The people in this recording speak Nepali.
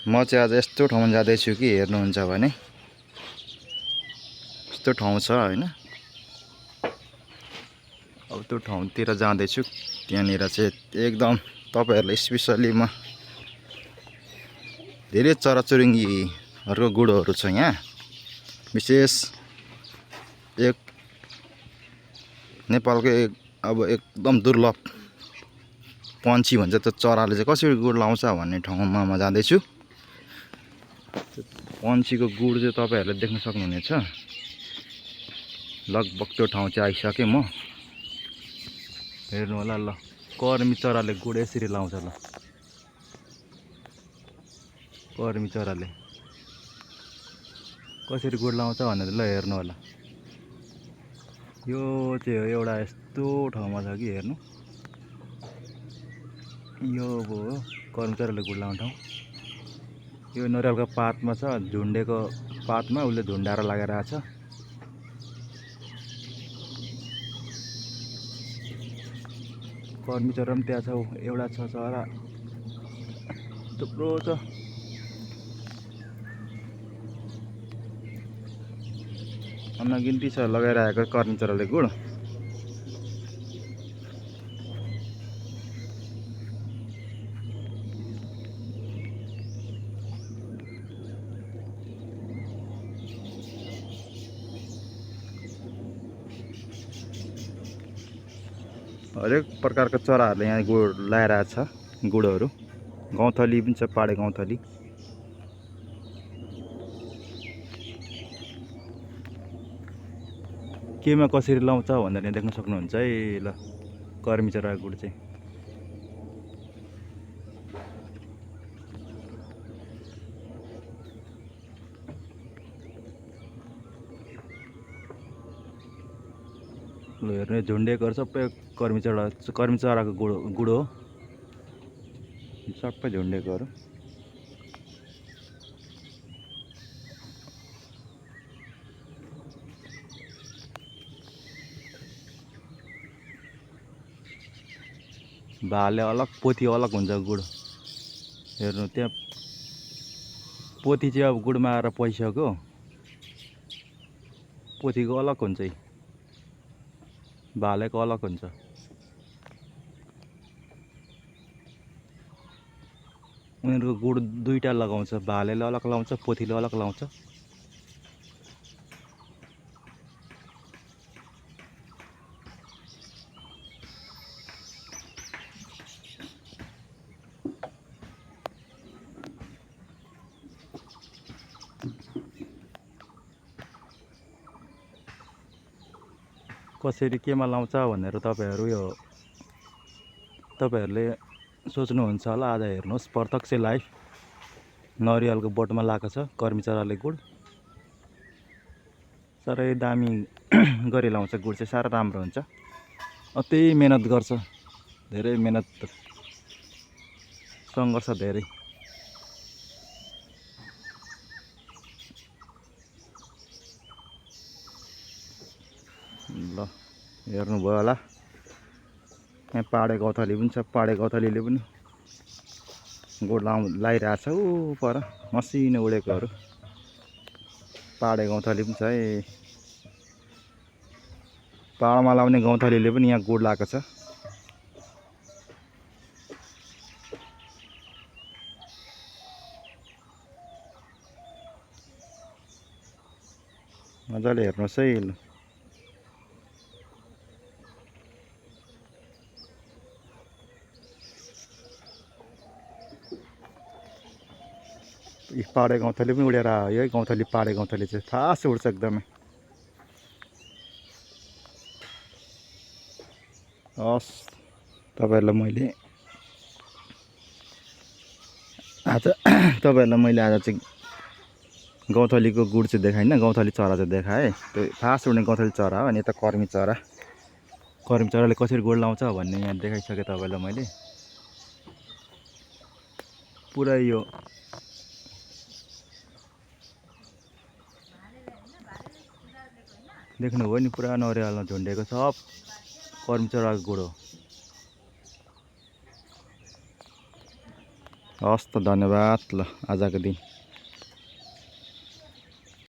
म चाहिँ आज यस्तो ठाउँमा जाँदैछु कि हेर्नुहुन्छ भने यस्तो ठाउँ छ हैन। अब त्यो ठाउँतिर जाँदैछु। त्यहाँनिर चाहिँ एकदम तपाईहरुले स्पेशली म धेरै चराचुरुङ्गीहरुको गुडोहरु छ यहाँ। विशेष एक नेपालको अब एकदम दुर्लभ पन्छी भन्छ त्यो चराले चाहिँ कसरी गुड लाउँछ भन्ने ठाउँमा म जाँदैछु। पन्छीको गुड चाहिँ तपाईहरुले देख्न सक्नुहुनेछ। लगभग त्यो ठाउँ चाहिँ आइसके म। हेर्नु होला ल, कर्मी चराले गुड यसरी लाउँछ ल। कर्मी चराले कसरी गुड लाउँछ भनेर ल हेर्नु होला। यो चाहिँ एउटा यस्तो ठाउँमा छ कि हेर्नु। यो हो कर्मी चराले गुड लाउने ठाउँ। यो नरिवलको पातमा छ, झुन्डेको पातमा उसले झुन्डाएर लगाइरहेछ। कर्मी चरा पनि त्यहाँ छ, एउटा छ चरा, थुप्रो छ। अनगिन्ती छ लगाइरहेको कर्मी चराले गुड। हरेक प्रकारको चराहरूले यहाँ गुड लगाइरहेछ। गुडहरू गौँथली पनि छ, पाडे गौँथली। केमा कसरी लाउँछ भनेर देख्न सक्नुहुन्छ है ल। कर्मी चराको गुड चाहिँ ल हेर्नु, झुन्डेको सबै कर्मी चराको गुड हो। सबै झुन्डेकोहरू। भाले अलग, पोथी अलग हुन्छ गुड। हेर्नु त्यहाँ पोथी चाहिँ अब गुडमा आएर पसिसक्यो। पोथीको अलग हुन्छ, भालेको अलग हुन्छ। उनीहरूको गुड दुईटा लगाउँछ, भालेले अलग लाउँछ, पोथीले अलग लाउँछ। कसरी केमा लाउँछ भनेर तपाईहरुले सोच्नुहुन्छ होला। आज हेर्नुहोस् प्रत्यक्ष लाइभ नरिवलको बोटमा लगाएको छ कर्मी चराले गुड। साह्रै दामी गरी लाउँछ गुड चाहिँ, साह्रै राम्रो हुन्छ। अति मेहनत गर्छ, धेरै मेहनत, सङ्घर्ष धेरै। ल हेर्नुभयो होला, यहाँ पाडे गौँथली पनि छ। पाडे गौँथलीले पनि गुड लगाइरहेछ। ऊ पर मसिनो उडेकोहरू पाडे गौँथली पनि छ है। पाहाडमा लाउने गौँथलीले पनि यहाँ गुड लगाएको छ। मजाले हेर्नुहोस् है ल। पाडे गौँथली पनि उडेर आयो है। गौँथली, पाडे गौँथली चाहिँ फास्ट उड्छ एकदमै। हस्, तपाईहरुलाई मैले आज चाहिँ गौँथलीको गुड चाहिँ देखाइन, गौँथली चरा चाहिँ देखाएँ। त्यो फास्ट उड्ने गौँथली चरा हो। अनि यता कर्मी चरा, कर्मी चराले कसरी गुड लाउँछ भन्ने यहाँ देखाइसकेँ तपाईलाई मैले। पुरै यो देख्नुभयो नि, पुरा नरिवलमा झुन्डेको सब कर्मी चराको गुड हो। हस् त धन्यवाद ल आजको दिन